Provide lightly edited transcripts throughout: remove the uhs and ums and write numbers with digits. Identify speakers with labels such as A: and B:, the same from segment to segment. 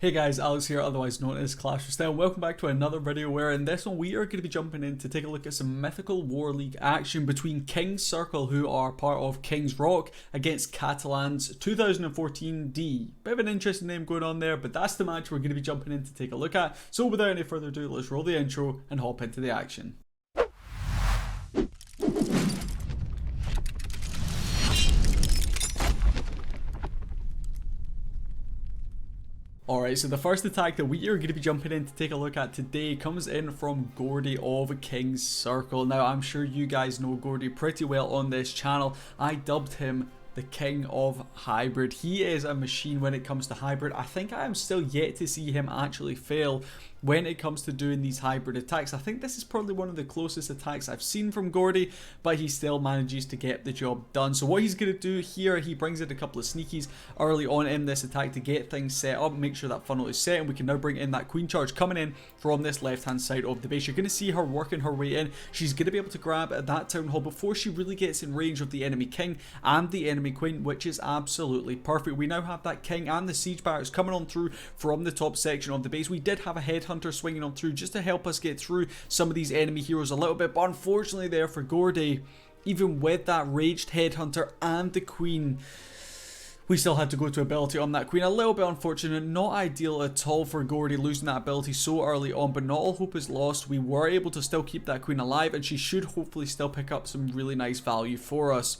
A: Hey guys, Alex here, otherwise known as Clash of Style. Welcome back to another video where in this one we are going to be jumping in to take a look at some mythical War League action between King's Circle, who are part of King's Rock, against Catalans 2014 D. Bit of an interesting name going on there, but that's the match we're going to be jumping in to take a look at. So without any further ado, let's roll the intro and hop into the action. Alright, so the first attack that we are going to be jumping in to take a look at today comes in from Gordy of King's Circle. Now, I'm sure you guys know Gordy pretty well on this channel. I dubbed him the King of Hybrid. He is a machine when it comes to hybrid. I think I am still yet to see him actually fail when it comes to doing these hybrid attacks. I think this is probably one of the closest attacks I've seen from Gordy, but he still manages to get the job done. So what he's going to do here, he brings in a couple of sneakies early on in this attack to get things set up, make sure that funnel is set, and we can now bring in that queen charge coming in from this left hand side of the base. You're going to see her working her way in. She's going to be able to grab that town hall before she really gets in range of the enemy king and the enemy queen, which is absolutely perfect. We now have that king and the siege barracks coming on through from the top section of the base. We did have a headhunter swinging on through just to help us get through some of these enemy heroes a little bit, but unfortunately there for Gordy, even with that raged headhunter and the queen, we still had to go to ability on that queen. A little bit unfortunate, not ideal at all for Gordy losing that ability so early on, but not all hope is lost. We were able to still keep that queen alive, and she should hopefully still pick up some really nice value for us.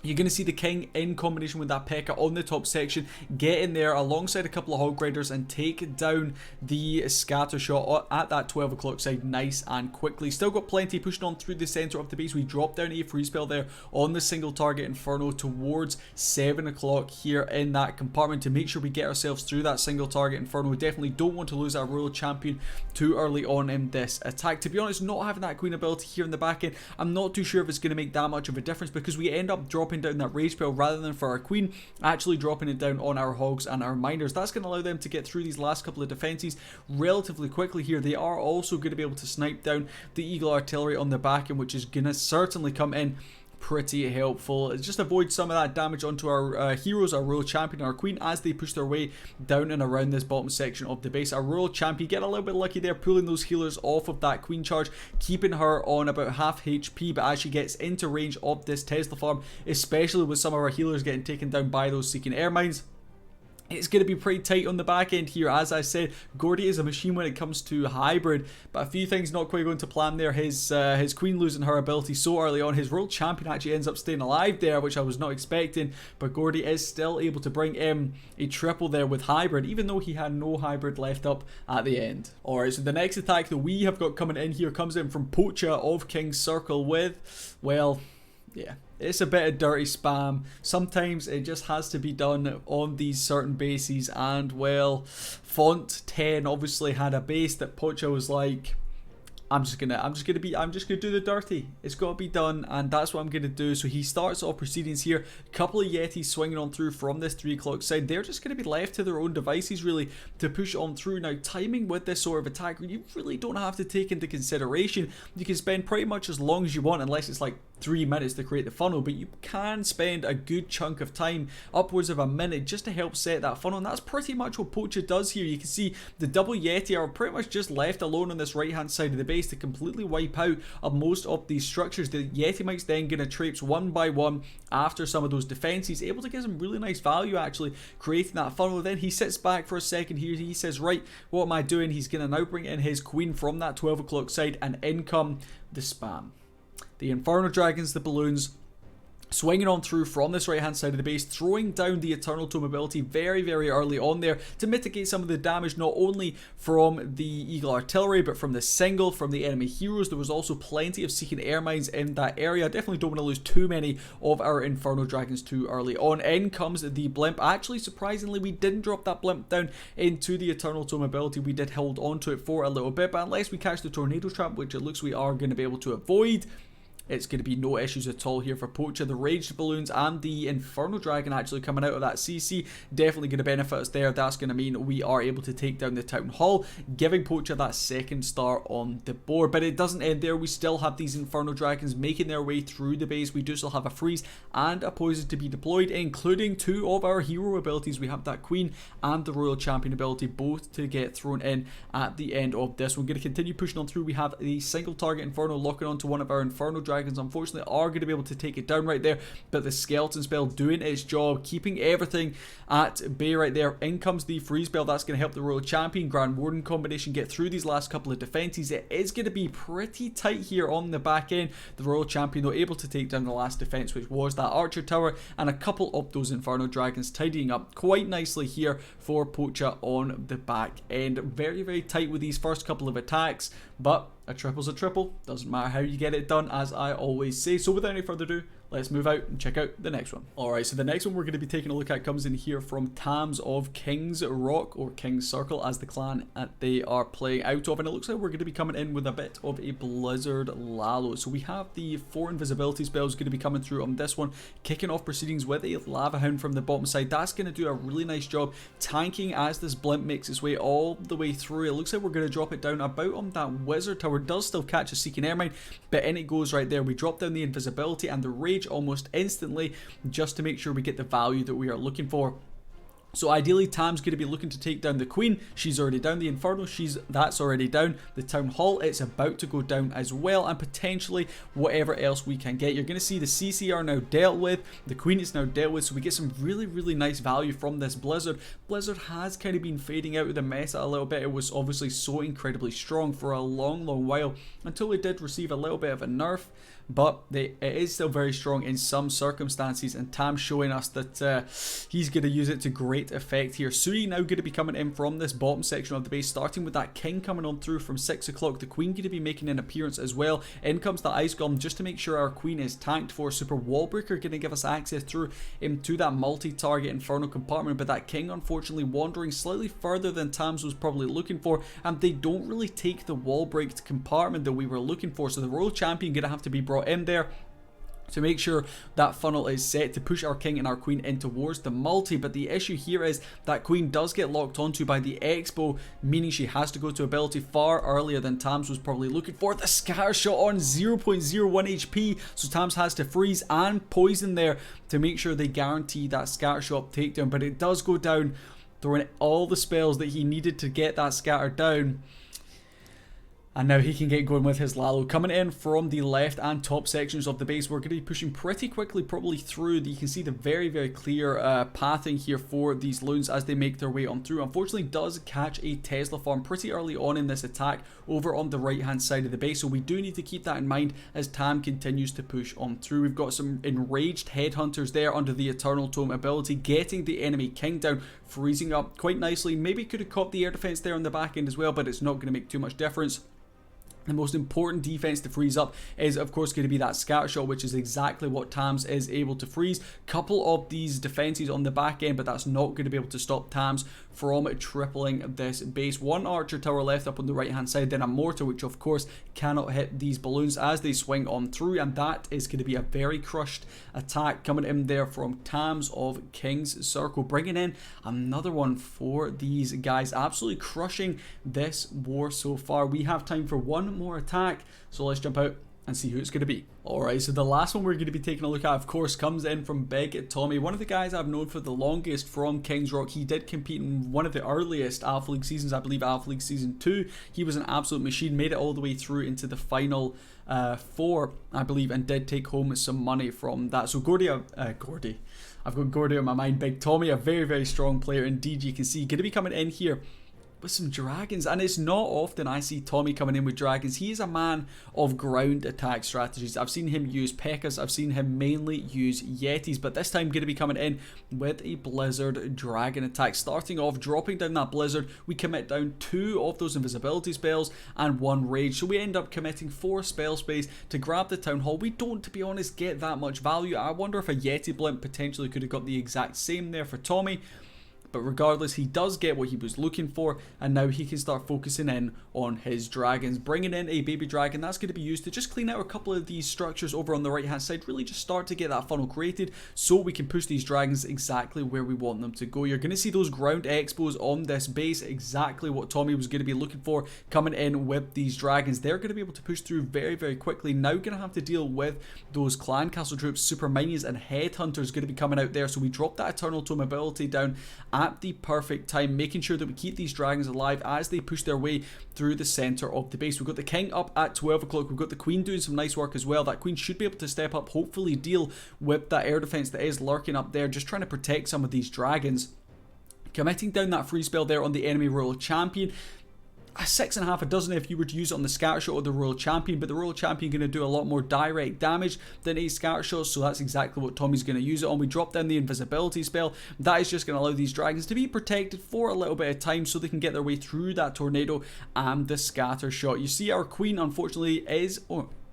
A: You're going to see the king in combination with that P.E.K.K.A on the top section get in there alongside a couple of hog riders and take down the scattershot at that 12 o'clock side nice and quickly. Still got plenty pushing on through the center of the base. We drop down a free spell there on the single target inferno towards 7 o'clock here in that compartment to make sure we get ourselves through that single target inferno. We definitely don't want to lose our royal champion too early on in this attack. To be honest, not having that queen ability here in the back end, I'm not too sure if it's going to make that much of a difference, because we end up dropping down that rage spell rather than for our queen actually dropping it down on our hogs and our miners. That's going to allow them to get through these last couple of defenses relatively quickly here. They are also going to be able to snipe down the eagle artillery on the back end, which is going to certainly come in pretty helpful. Just avoid some of that damage onto our heroes, our royal champion, our queen, as they push their way down and around this bottom section of the base. Our royal champion get a little bit lucky there, pulling those healers off of that queen charge, keeping her on about half HP, but as she gets into range of this Tesla farm, especially with some of our healers getting taken down by those seeking air mines, it's going to be pretty tight on the back end here. As I said, Gordy is a machine when it comes to hybrid, but a few things not quite going to plan there. His queen losing her ability so early on. His royal champion actually ends up staying alive there, which I was not expecting, but Gordy is still able to bring in a triple there with hybrid, even though he had no hybrid left up at the end. Alright, so the next attack that we have got coming in here comes in from Pocha of King's Circle with, well, yeah, it's a bit of dirty spam. Sometimes it just has to be done on these certain bases, and well, Font 10 obviously had a base that Pocha was like, I'm just gonna do the dirty. It's got to be done, and that's what I'm gonna do. So he starts off proceedings here. A couple of Yetis swinging on through from this 3 o'clock side. They're just gonna be left to their own devices really to push on through. Now, timing with this sort of attack, you really don't have to take into consideration. You can spend pretty much as long as you want, unless it's like 3 minutes to create the funnel, but you can spend a good chunk of time, upwards of a minute, just to help set that funnel, and that's pretty much what Pocha does here. You can see the double Yeti are pretty much just left alone on this right hand side of the base to completely wipe out most of these structures. The Yeti Mike's then going to traipse one by one after some of those defenses, able to get some really nice value actually creating that funnel. Then he sits back for a second here. He says, right, what am I doing? He's going to now bring in his queen from that 12 o'clock side, and in come the spam. The Inferno Dragons, the balloons, swinging on through from this right hand side of the base, throwing down the Eternal Tome ability very, very early on there to mitigate some of the damage, not only from the Eagle Artillery, but from the single, from the enemy heroes. There was also plenty of seeking air mines in that area. Definitely don't want to lose too many of our Inferno Dragons too early on. In comes the blimp. Actually, surprisingly, we didn't drop that blimp down into the Eternal Tome ability. We did hold on to it for a little bit, but unless we catch the Tornado Trap, which it looks we are going to be able to avoid, it's going to be no issues at all here for Poacher. The Raged Balloons and the Inferno Dragon actually coming out of that CC, definitely going to benefit us there. That's going to mean we are able to take down the Town Hall, giving Poacher that second star on the board. But it doesn't end there. We still have these Inferno Dragons making their way through the base. We do still have a freeze and a poison to be deployed, including two of our hero abilities. We have that Queen and the Royal Champion ability, both to get thrown in at the end of this. We're going to continue pushing on through. We have the single target Inferno locking onto one of our Inferno Dragons. Unfortunately, are going to be able to take it down right there, but the Skeleton spell doing its job, keeping everything at bay right there. In comes the freeze spell. That's going to help the Royal Champion Grand Warden combination get through these last couple of defenses. It is going to be pretty tight here on the back end. The Royal Champion, though, able to take down the last defense, which was that Archer Tower, and a couple of those Inferno Dragons tidying up quite nicely here for Poacher on the back end. Very, very tight with these first couple of attacks, but a triple's a triple. Doesn't matter how you get it done, as I always say. So without any further ado, let's move out and check out the next one. Alright, so the next one we're going to be taking a look at comes in here from Tams of King's Rock, or King's Circle as the clan that they are playing out of, and it looks like we're going to be coming in with a bit of a Blizzard LaLo. So we have the 4 invisibility spells going to be coming through on this one, kicking off proceedings with a Lava Hound from the bottom side. That's going to do a really nice job tanking as this blimp makes its way all the way through. It looks like we're going to drop it down about on that Wizard Tower. Does still catch a Seeking Airmine, but in it goes right there. We drop down the invisibility and the rage almost instantly, just to make sure we get the value that we are looking for. So ideally, Tam's going to be looking to take down the Queen. She's already down. The Inferno, that's already down. The Town Hall, it's about to go down as well, and potentially whatever else we can get. You're going to see the CCR now dealt with. The Queen is now dealt with, so we get some really, really nice value from this Blizzard. Blizzard has kind of been fading out of the meta a little bit. It was obviously so incredibly strong for a long, long while, until it did receive a little bit of a nerf. But it is still very strong in some circumstances, and Tam's showing us that he's going to use it to great effect here. Sui now going to be coming in from this bottom section of the base, starting with that King coming on through from 6 o'clock. The Queen going to be making an appearance as well. In comes the Ice Golem just to make sure our Queen is tanked for. Super Wall Breaker going to give us access through to that multi-target Inferno compartment, but that King unfortunately wandering slightly further than Tams was probably looking for, and they don't really take the wall break compartment that we were looking for. So the Royal Champion going to have to be brought in there to make sure that funnel is set to push our King and our Queen in towards the multi. But the issue here is that Queen does get locked onto by the Expo, meaning she has to go to ability far earlier than Tams was probably looking for. The scattershot on 0.01 HP, so Tams has to freeze and poison there to make sure they guarantee that scattershot takedown. But it does go down, throwing all the spells that he needed to get that scatter down. And now he can get going with his LaLo. Coming in from the left and top sections of the base, we're going to be pushing pretty quickly, probably through. You can see the very, very clear pathing here for these loons as they make their way on through. Unfortunately, does catch a Tesla farm pretty early on in this attack over on the right-hand side of the base. So we do need to keep that in mind as Tam continues to push on through. We've got some enraged headhunters there under the Eternal Tome ability, getting the enemy King down, freezing up quite nicely. Maybe could have caught the air defense there on the back end as well, but it's not going to make too much difference. The most important defense to freeze up is of course going to be that scattershot, which is exactly what Tams is able to freeze. Couple of these defenses on the back end, but that's not going to be able to stop Tams from tripling this base. One Archer Tower left up on the right hand side, then a Mortar, which of course cannot hit these balloons as they swing on through, and that is going to be a very crushed attack coming in there from Tams of King's Circle, bringing in another one for these guys, absolutely crushing this war so far. We have time for one more attack, so let's jump out and see who it's going to be. Alright, so the last one we're going to be taking a look at, of course, comes in from Big Tommy, one of the guys I've known for the longest from King's Rock. He did compete in one of the earliest Alpha League seasons, I believe Alpha League Season 2. He was an absolute machine, made it all the way through into the final 4, I believe, and did take home some money from that. So I've got Gordy on my mind. Big Tommy, a very, very strong player indeed. You can see, going to be coming in here with some dragons, and it's not often I see Tommy coming in with dragons. He is a man of ground attack strategies. I've seen him use P.E.K.K.A.s, I've seen him mainly use Yetis, but this time going to be coming in with a Blizzard dragon attack. Starting off, dropping down that Blizzard, we commit down 2 of those invisibility spells and 1 rage, so we end up committing 4 spell space to grab the Town Hall. We don't, to be honest, get that much value. I wonder if a Yeti blimp potentially could have got the exact same there for Tommy. But regardless, he does get what he was looking for, and now he can start focusing in on his dragons. Bringing in a baby dragon, that's going to be used to just clean out a couple of these structures over on the right hand side, really just start to get that funnel created so we can push these dragons exactly where we want them to go. You're going to see those ground expos on this base, exactly what Tommy was going to be looking for coming in with these dragons. They're going to be able to push through very, very quickly. Now going to have to deal with those clan castle troops, super minions, and headhunters going to be coming out there, so we drop that eternal tome ability down at the perfect time, making sure that we keep these dragons alive as they push their way through the center of the base. We've got the king up at 12 o'clock. We've got the queen doing some nice work as well. That queen should be able to step up, hopefully deal with that air defense that is lurking up there, just trying to protect some of these dragons. Committing down that free spell there on the enemy royal champion. A 6.5, a dozen if you were to use it on the scattershot or the royal champion, but the royal champion going to do a lot more direct damage than a scattershot, so that's exactly what Tommy's going to use it on. We drop down the invisibility spell. That is just going to allow these dragons to be protected for a little bit of time so they can get their way through that tornado and the scattershot. You see our queen unfortunately is...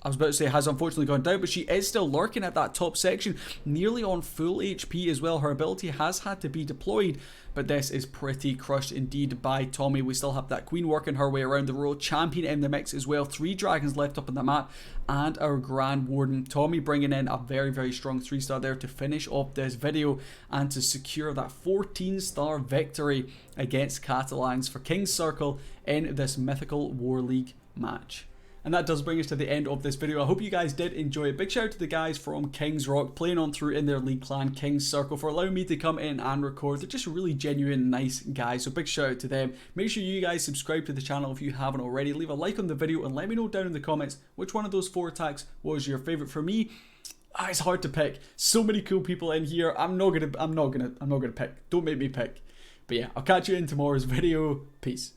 A: I was about to say has unfortunately gone down, but she is still lurking at that top section, nearly on full HP as well. Her ability has had to be deployed, but this is pretty crushed indeed by Tommy. We still have that queen working her way around, the royal champion in the mix as well. 3 dragons left up on the map, and our grand warden. Tommy bringing in a very, very strong 3-star there to finish off this video and to secure that 14-star victory against Catalans for King's Circle in this mythical War League match. And that does bring us to the end of this video. I hope you guys did enjoy it. Big shout out to the guys from King's Rock playing on through in their league clan King's Circle for allowing me to come in and record. They're just really genuine, nice guys, so big shout out to them. Make sure you guys subscribe to the channel if you haven't already. Leave a like on the video and let me know down in the comments which one of those 4 attacks was your favorite. For me, it's hard to pick. So many cool people in here. I'm not gonna pick. Don't make me pick. But yeah, I'll catch you in tomorrow's video. Peace.